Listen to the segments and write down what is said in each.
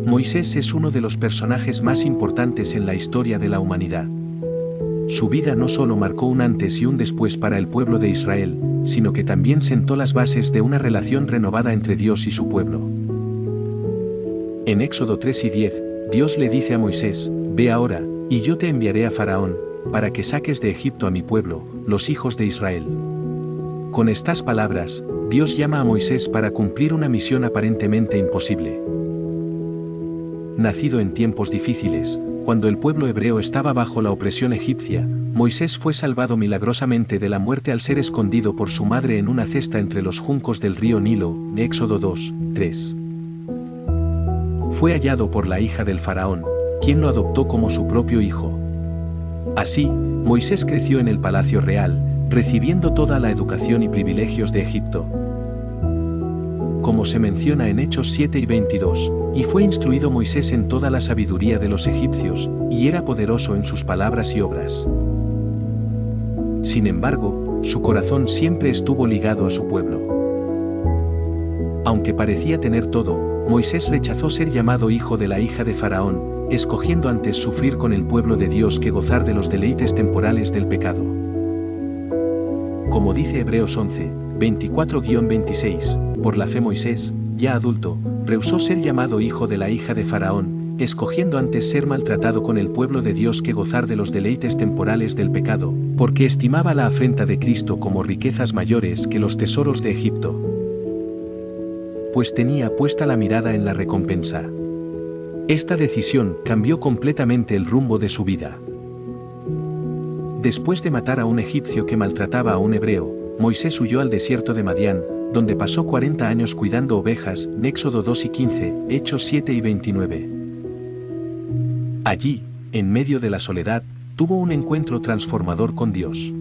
Moisés es uno de los personajes más importantes en la historia de la humanidad. Su vida no solo marcó un antes y un después para el pueblo de Israel, sino que también sentó las bases de una relación renovada entre Dios y su pueblo. En Éxodo 3 y 10, Dios le dice a Moisés: «Ve ahora, y yo te enviaré a Faraón, para que saques de Egipto a mi pueblo, los hijos de Israel». Con estas palabras, Dios llama a Moisés para cumplir una misión aparentemente imposible. Nacido en tiempos difíciles, cuando el pueblo hebreo estaba bajo la opresión egipcia, Moisés fue salvado milagrosamente de la muerte al ser escondido por su madre en una cesta entre los juncos del río Nilo, Éxodo 2, 3. Fue hallado por la hija del faraón, quien lo adoptó como su propio hijo. Así, Moisés creció en el palacio real, recibiendo toda la educación y privilegios de Egipto. Como se menciona en Hechos 7 y 22, y fue instruido Moisés en toda la sabiduría de los egipcios, y era poderoso en sus palabras y obras. Sin embargo, su corazón siempre estuvo ligado a su pueblo. Aunque parecía tener todo, Moisés rechazó ser llamado hijo de la hija de Faraón, escogiendo antes sufrir con el pueblo de Dios que gozar de los deleites temporales del pecado. Como dice Hebreos 11, 24-26, por la fe Moisés, ya adulto, rehusó ser llamado hijo de la hija de Faraón, escogiendo antes ser maltratado con el pueblo de Dios que gozar de los deleites temporales del pecado, porque estimaba la afrenta de Cristo como riquezas mayores que los tesoros de Egipto. Pues tenía puesta la mirada en la recompensa. Esta decisión cambió completamente el rumbo de su vida. Después de matar a un egipcio que maltrataba a un hebreo, Moisés huyó al desierto de Madián, donde pasó 40 años cuidando ovejas, Éxodo 2 y 15, Hechos 7 y 29. Allí, en medio de la soledad, tuvo un encuentro transformador con Dios.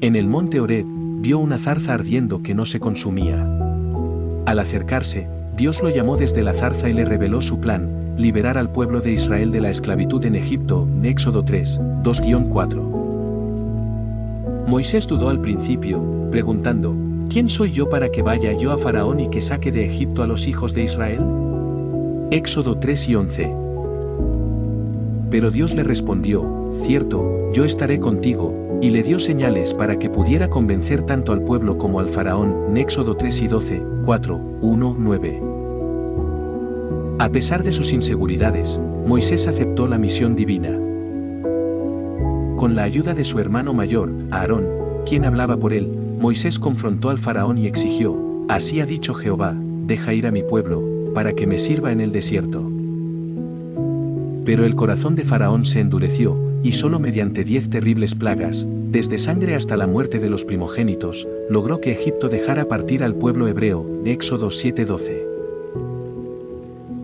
En el monte Horeb, vio una zarza ardiendo que no se consumía. Al acercarse, Dios lo llamó desde la zarza y le reveló su plan: liberar al pueblo de Israel de la esclavitud en Egipto, Éxodo 3, 2-4. Moisés dudó al principio, preguntando: ¿quién soy yo para que vaya yo a Faraón y que saque de Egipto a los hijos de Israel? Éxodo 3 y 11. Pero Dios le respondió: cierto, yo estaré contigo, y le dio señales para que pudiera convencer tanto al pueblo como al faraón, Éxodo 3 y 12, 4, 1, 9. A pesar de sus inseguridades, Moisés aceptó la misión divina. Con la ayuda de su hermano mayor, Aarón, quien hablaba por él, Moisés confrontó al faraón y exigió: así ha dicho Jehová, deja ir a mi pueblo, para que me sirva en el desierto. Pero el corazón de faraón se endureció, y solo mediante 10 terribles plagas, desde sangre hasta la muerte de los primogénitos, logró que Egipto dejara partir al pueblo hebreo, Éxodo 7:12.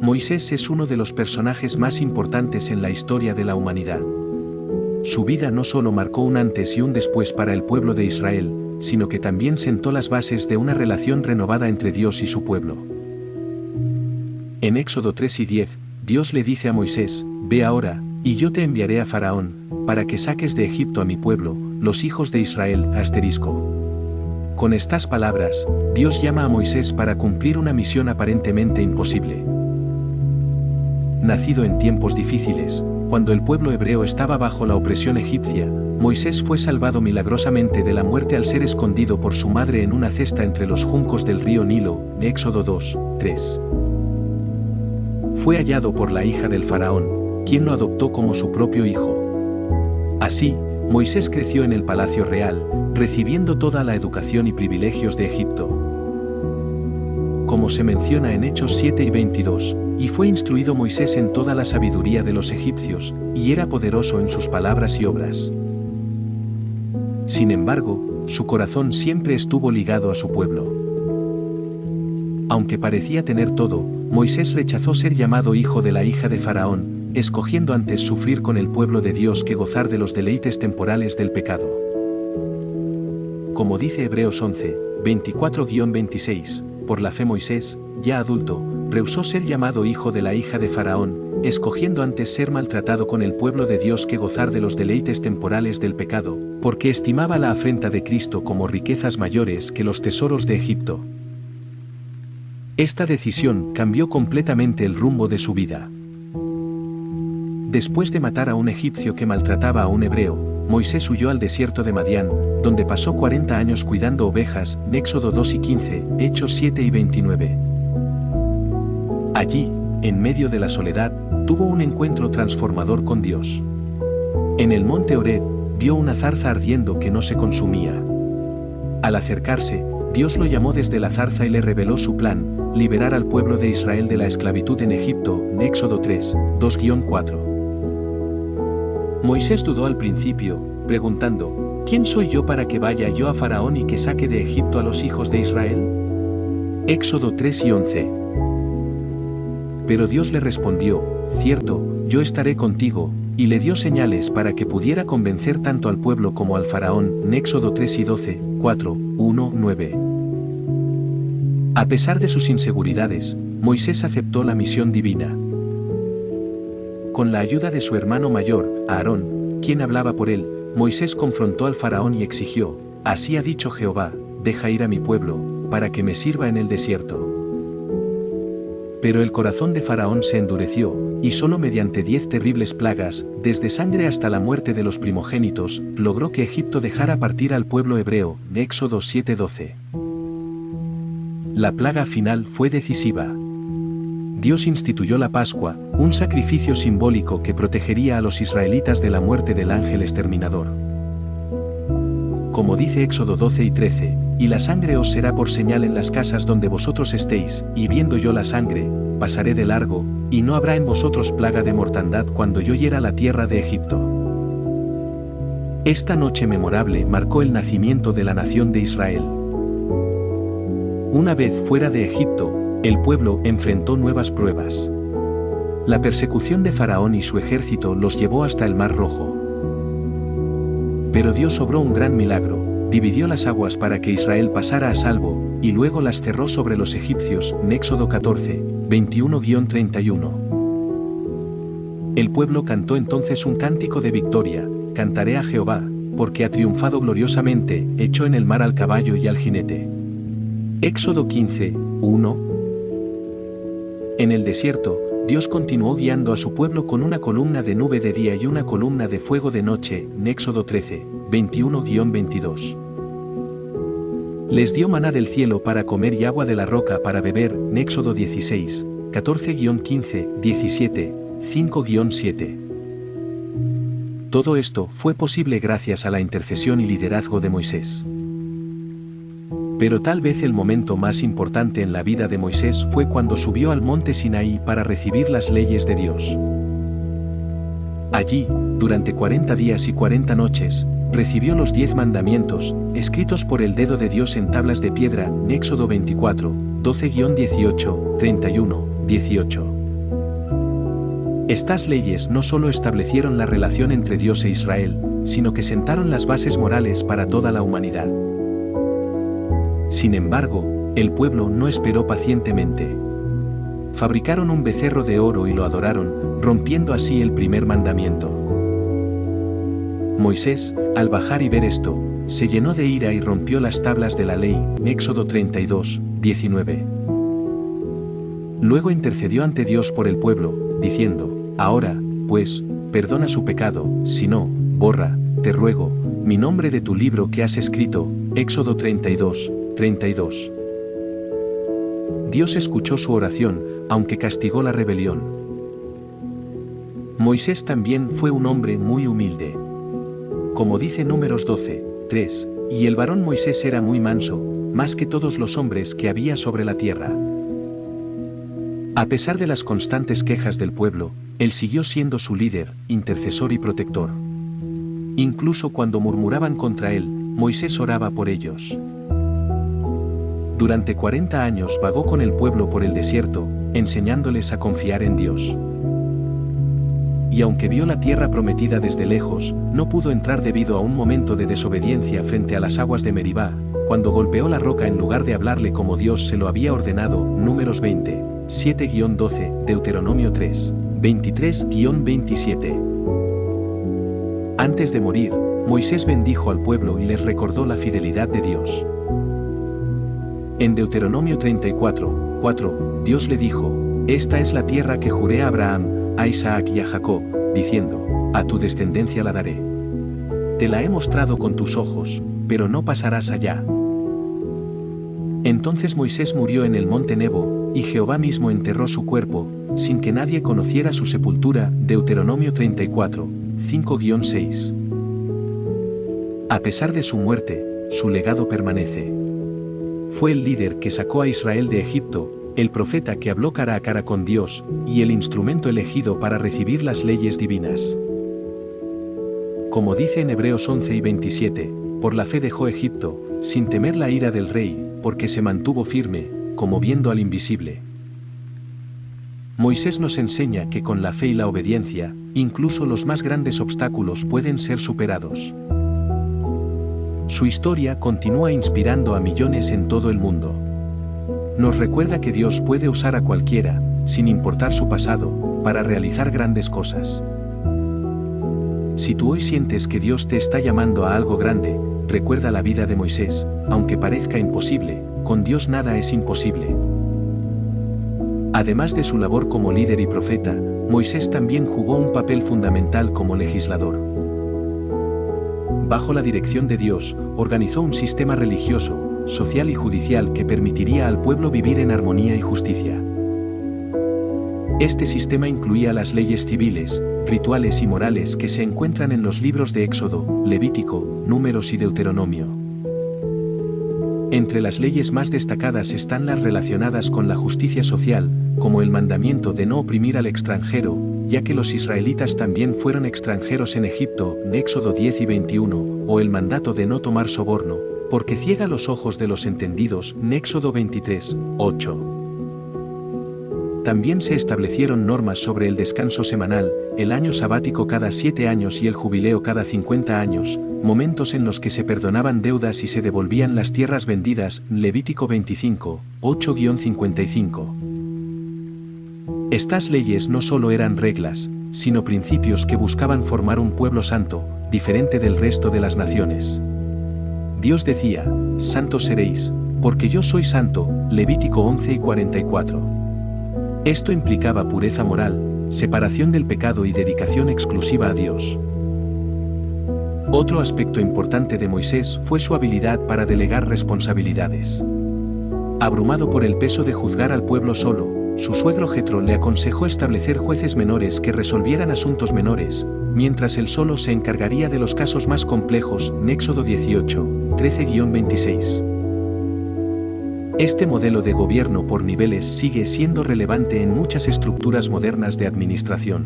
Moisés es uno de los personajes más importantes en la historia de la humanidad. Su vida no solo marcó un antes y un después para el pueblo de Israel, sino que también sentó las bases de una relación renovada entre Dios y su pueblo. En Éxodo 3 y 10, Dios le dice a Moisés: ve ahora, y yo te enviaré a Faraón, para que saques de Egipto a mi pueblo, los hijos de Israel, Con estas palabras, Dios llama a Moisés para cumplir una misión aparentemente imposible. Nacido en tiempos difíciles, cuando el pueblo hebreo estaba bajo la opresión egipcia, Moisés fue salvado milagrosamente de la muerte al ser escondido por su madre en una cesta entre los juncos del río Nilo, Éxodo 2, 3. Fue hallado por la hija del faraón, quien lo adoptó como su propio hijo. Así, Moisés creció en el palacio real, recibiendo toda la educación y privilegios de Egipto. Como se menciona en Hechos 7 y 22, y fue instruido Moisés en toda la sabiduría de los egipcios, y era poderoso en sus palabras y obras. Sin embargo, su corazón siempre estuvo ligado a su pueblo. Aunque parecía tener todo, Moisés rechazó ser llamado hijo de la hija de Faraón, escogiendo antes sufrir con el pueblo de Dios que gozar de los deleites temporales del pecado. Como dice Hebreos 11, 24-26, por la fe Moisés, ya adulto, rehusó ser llamado hijo de la hija de Faraón, escogiendo antes ser maltratado con el pueblo de Dios que gozar de los deleites temporales del pecado, porque estimaba la afrenta de Cristo como riquezas mayores que los tesoros de Egipto. Esta decisión cambió completamente el rumbo de su vida. Después de matar a un egipcio que maltrataba a un hebreo, Moisés huyó al desierto de Madián, donde pasó 40 años cuidando ovejas, Éxodo 2 y 15, Hechos 7 y 29. Allí, en medio de la soledad, tuvo un encuentro transformador con Dios. En el monte Horeb, vio una zarza ardiendo que no se consumía. Al acercarse, Dios lo llamó desde la zarza y le reveló su plan, liberar al pueblo de Israel de la esclavitud en Egipto, Éxodo 3, 2-4. Moisés dudó al principio, preguntando, ¿quién soy yo para que vaya yo a Faraón y que saque de Egipto a los hijos de Israel? Éxodo 3 y 11. Pero Dios le respondió, cierto, yo estaré contigo, y le dio señales para que pudiera convencer tanto al pueblo como al faraón, Éxodo 3 y 12, 4, 1, 9. A pesar de sus inseguridades, Moisés aceptó la misión divina. Con la ayuda de su hermano mayor, Aarón, quien hablaba por él, Moisés confrontó al faraón y exigió, así ha dicho Jehová, deja ir a mi pueblo, para que me sirva en el desierto. Pero el corazón de Faraón se endureció, y solo mediante 10 terribles plagas, desde sangre hasta la muerte de los primogénitos, logró que Egipto dejara partir al pueblo hebreo, Éxodo 7:12. La plaga final fue decisiva. Dios instituyó la Pascua, un sacrificio simbólico que protegería a los israelitas de la muerte del ángel exterminador. Como dice Éxodo 12 y 13, y la sangre os será por señal en las casas donde vosotros estéis, y viendo yo la sangre, pasaré de largo, y no habrá en vosotros plaga de mortandad cuando yo hiera la tierra de Egipto. Esta noche memorable marcó el nacimiento de la nación de Israel. Una vez fuera de Egipto, el pueblo enfrentó nuevas pruebas. La persecución de Faraón y su ejército los llevó hasta el Mar Rojo. Pero Dios obró un gran milagro, dividió las aguas para que Israel pasara a salvo, y luego las cerró sobre los egipcios, Éxodo 14, 21-31. El pueblo cantó entonces un cántico de victoria, cantaré a Jehová, porque ha triunfado gloriosamente, echó en el mar al caballo y al jinete. Éxodo 15, 1. En el desierto, Dios continuó guiando a su pueblo con una columna de nube de día y una columna de fuego de noche, Éxodo 13, 21-22. Les dio maná del cielo para comer y agua de la roca para beber, Éxodo 16, 14-15, 17, 5-7. Todo esto fue posible gracias a la intercesión y liderazgo de Moisés. Pero tal vez el momento más importante en la vida de Moisés fue cuando subió al monte Sinaí para recibir las leyes de Dios. Allí, durante 40 días y 40 noches, recibió los 10 mandamientos, escritos por el dedo de Dios en tablas de piedra, Éxodo 24, 12-18, 31, 18. Estas leyes no solo establecieron la relación entre Dios e Israel, sino que sentaron las bases morales para toda la humanidad. Sin embargo, el pueblo no esperó pacientemente. Fabricaron un becerro de oro y lo adoraron, rompiendo así el primer mandamiento. Moisés, al bajar y ver esto, se llenó de ira y rompió las tablas de la ley, Éxodo 32, 19. Luego intercedió ante Dios por el pueblo, diciendo, ahora, pues, perdona su pecado, si no, borra, te ruego, mi nombre de tu libro que has escrito, Éxodo 32, 32. Dios escuchó su oración, aunque castigó la rebelión. Moisés también fue un hombre muy humilde. Como dice Números 12, 3, y el varón Moisés era muy manso, más que todos los hombres que había sobre la tierra. A pesar de las constantes quejas del pueblo, él siguió siendo su líder, intercesor y protector. Incluso cuando murmuraban contra él, Moisés oraba por ellos. Durante 40 años vagó con el pueblo por el desierto, enseñándoles a confiar en Dios. Y aunque vio la tierra prometida desde lejos, no pudo entrar debido a un momento de desobediencia frente a las aguas de Meribá, cuando golpeó la roca en lugar de hablarle como Dios se lo había ordenado, Números 20, 7-12, Deuteronomio 3, 23-27. Antes de morir, Moisés bendijo al pueblo y les recordó la fidelidad de Dios. En Deuteronomio 34, 34, Dios le dijo: Esta es la tierra que juré a Abraham, a Isaac y a Jacob, diciendo: A tu descendencia la daré. Te la he mostrado con tus ojos, pero no pasarás allá. Entonces Moisés murió en el monte Nebo, y Jehová mismo enterró su cuerpo, sin que nadie conociera su sepultura. Deuteronomio 34, 5-6. A pesar de su muerte, su legado permanece. Fue el líder que sacó a Israel de Egipto, el profeta que habló cara a cara con Dios, y el instrumento elegido para recibir las leyes divinas. Como dice en Hebreos 11:27, por la fe dejó Egipto, sin temer la ira del rey, porque se mantuvo firme, como viendo al invisible. Moisés nos enseña que con la fe y la obediencia, incluso los más grandes obstáculos pueden ser superados. Su historia continúa inspirando a millones en todo el mundo. Nos recuerda que Dios puede usar a cualquiera, sin importar su pasado, para realizar grandes cosas. Si tú hoy sientes que Dios te está llamando a algo grande, recuerda la vida de Moisés. Aunque parezca imposible, con Dios nada es imposible. Además de su labor como líder y profeta, Moisés también jugó un papel fundamental como legislador. Bajo la dirección de Dios, organizó un sistema religioso, social y judicial que permitiría al pueblo vivir en armonía y justicia. Este sistema incluía las leyes civiles, rituales y morales que se encuentran en los libros de Éxodo, Levítico, Números y Deuteronomio. Entre las leyes más destacadas están las relacionadas con la justicia social, como el mandamiento de no oprimir al extranjero, ya que los israelitas también fueron extranjeros en Egipto, Éxodo 10 y 21, o el mandato de no tomar soborno, porque ciega los ojos de los entendidos, Éxodo 23, 8. También se establecieron normas sobre el descanso semanal, el año sabático cada 7 años y el jubileo cada 50 años, momentos en los que se perdonaban deudas y se devolvían las tierras vendidas, Levítico 25, 8-55. Estas leyes no solo eran reglas, sino principios que buscaban formar un pueblo santo, diferente del resto de las naciones. Dios decía: santos seréis, porque yo soy santo, Levítico 11:44. Esto implicaba pureza moral, separación del pecado y dedicación exclusiva a Dios. Otro aspecto importante de Moisés fue su habilidad para delegar responsabilidades. Abrumado por el peso de juzgar al pueblo solo, su suegro Jetro le aconsejó establecer jueces menores que resolvieran asuntos menores, mientras él solo se encargaría de los casos más complejos. Éxodo 18, 13-26. Este modelo de gobierno por niveles sigue siendo relevante en muchas estructuras modernas de administración.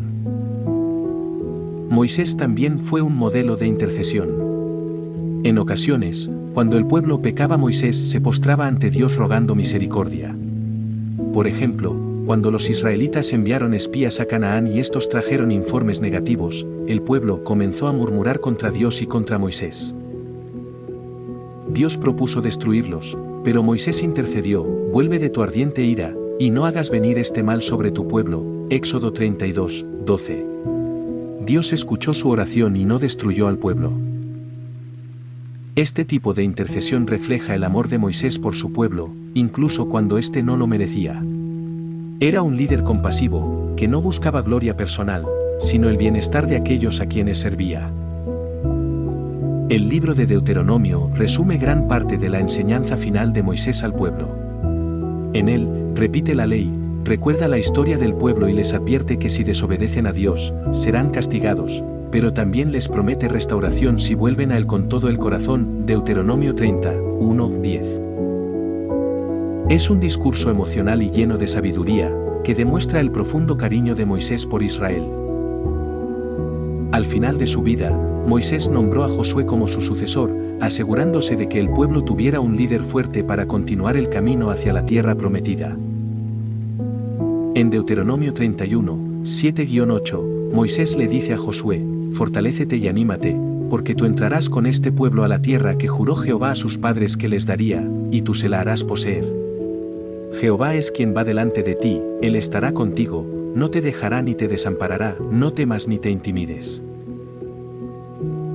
Moisés también fue un modelo de intercesión. En ocasiones, cuando el pueblo pecaba, Moisés se postraba ante Dios rogando misericordia. Por ejemplo, cuando los israelitas enviaron espías a Canaán y estos trajeron informes negativos, el pueblo comenzó a murmurar contra Dios y contra Moisés. Dios propuso destruirlos, pero Moisés intercedió: vuelve de tu ardiente ira, y no hagas venir este mal sobre tu pueblo. Éxodo 32, 12. Dios escuchó su oración y no destruyó al pueblo. Este tipo de intercesión refleja el amor de Moisés por su pueblo, incluso cuando éste no lo merecía. Era un líder compasivo, que no buscaba gloria personal, sino el bienestar de aquellos a quienes servía. El libro de Deuteronomio resume gran parte de la enseñanza final de Moisés al pueblo. En él, repite la ley, recuerda la historia del pueblo y les advierte que si desobedecen a Dios, serán castigados, pero también les promete restauración si vuelven a él con todo el corazón. Deuteronomio 30, 1-10. Es un discurso emocional y lleno de sabiduría, que demuestra el profundo cariño de Moisés por Israel. Al final de su vida, Moisés nombró a Josué como su sucesor, asegurándose de que el pueblo tuviera un líder fuerte para continuar el camino hacia la tierra prometida. En Deuteronomio 31, 7-8, Moisés le dice a Josué: fortalécete y anímate, porque tú entrarás con este pueblo a la tierra que juró Jehová a sus padres que les daría, y tú se la harás poseer. Jehová es quien va delante de ti, él estará contigo, no te dejará ni te desamparará, no temas ni te intimides.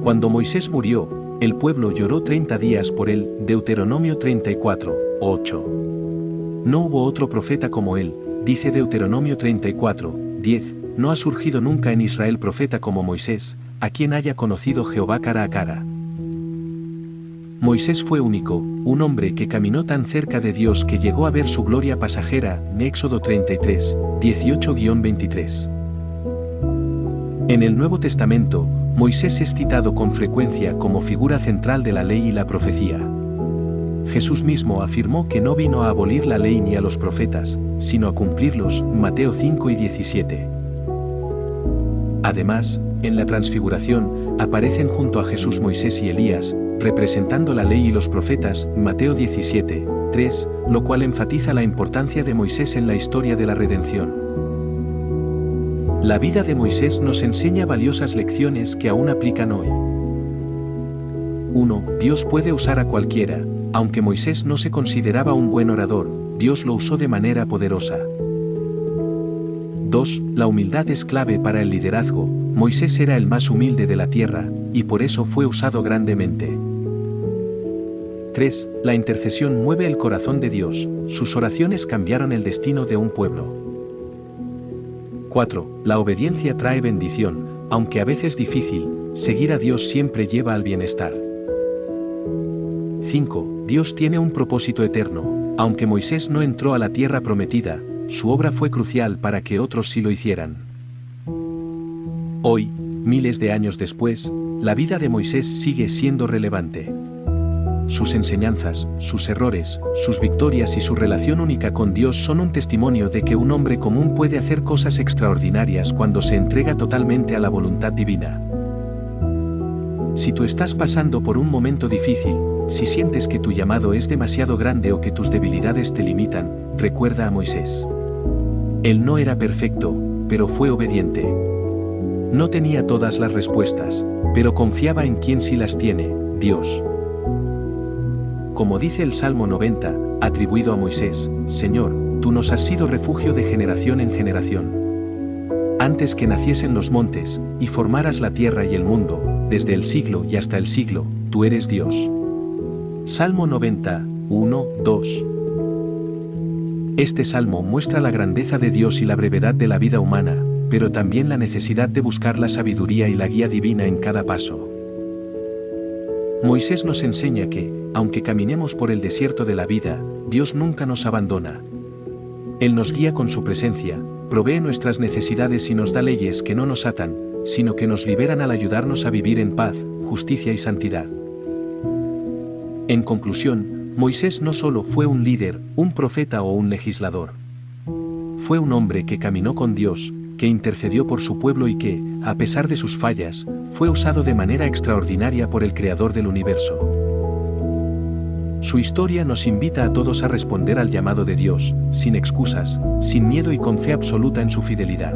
Cuando Moisés murió, el pueblo lloró 30 días por él. Deuteronomio 34, 8. No hubo otro profeta como él, dice Deuteronomio 34:10, no ha surgido nunca en Israel profeta como Moisés, a quien haya conocido Jehová cara a cara. Moisés fue único, un hombre que caminó tan cerca de Dios que llegó a ver su gloria pasajera, en Éxodo 33:18-23. En el Nuevo Testamento, Moisés es citado con frecuencia como figura central de la ley y la profecía. Jesús mismo afirmó que no vino a abolir la ley ni a los profetas, sino a cumplirlos, Mateo 5:17. Además, en la Transfiguración, aparecen junto a Jesús Moisés y Elías, representando la ley y los profetas, Mateo 17:3, lo cual enfatiza la importancia de Moisés en la historia de la redención. La vida de Moisés nos enseña valiosas lecciones que aún aplican hoy. 1. Dios puede usar a cualquiera. Aunque Moisés no se consideraba un buen orador, Dios lo usó de manera poderosa. 2. La humildad es clave para el liderazgo. Moisés era el más humilde de la tierra, y por eso fue usado grandemente. 3. La intercesión mueve el corazón de Dios. Sus oraciones cambiaron el destino de un pueblo. 4. La obediencia trae bendición, aunque a veces difícil, seguir a Dios siempre lleva al bienestar. 5. Dios tiene un propósito eterno. Aunque Moisés no entró a la tierra prometida, su obra fue crucial para que otros sí lo hicieran. Hoy, miles de años después, la vida de Moisés sigue siendo relevante. Sus enseñanzas, sus errores, sus victorias y su relación única con Dios son un testimonio de que un hombre común puede hacer cosas extraordinarias cuando se entrega totalmente a la voluntad divina. Si tú estás pasando por un momento difícil, si sientes que tu llamado es demasiado grande o que tus debilidades te limitan, recuerda a Moisés. Él no era perfecto, pero fue obediente. No tenía todas las respuestas, pero confiaba en quien sí las tiene, Dios. Como dice el Salmo 90, atribuido a Moisés, Señor, tú nos has sido refugio de generación en generación. Antes que naciesen los montes, y formaras la tierra y el mundo, desde el siglo y hasta el siglo, tú eres Dios. Salmo 90, 1, 2. Este salmo muestra la grandeza de Dios y la brevedad de la vida humana, pero también la necesidad de buscar la sabiduría y la guía divina en cada paso. Moisés nos enseña que, aunque caminemos por el desierto de la vida, Dios nunca nos abandona. Él nos guía con su presencia, provee nuestras necesidades y nos da leyes que no nos atan, sino que nos liberan al ayudarnos a vivir en paz, justicia y santidad. En conclusión, Moisés no solo fue un líder, un profeta o un legislador. Fue un hombre que caminó con Dios, que intercedió por su pueblo y que, a pesar de sus fallas, fue usado de manera extraordinaria por el Creador del universo. Su historia nos invita a todos a responder al llamado de Dios, sin excusas, sin miedo y con fe absoluta en su fidelidad.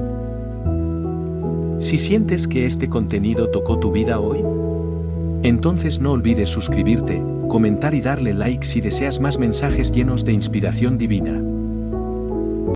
Si sientes que este contenido tocó tu vida hoy, entonces no olvides suscribirte, comentar y darle like si deseas más mensajes llenos de inspiración divina.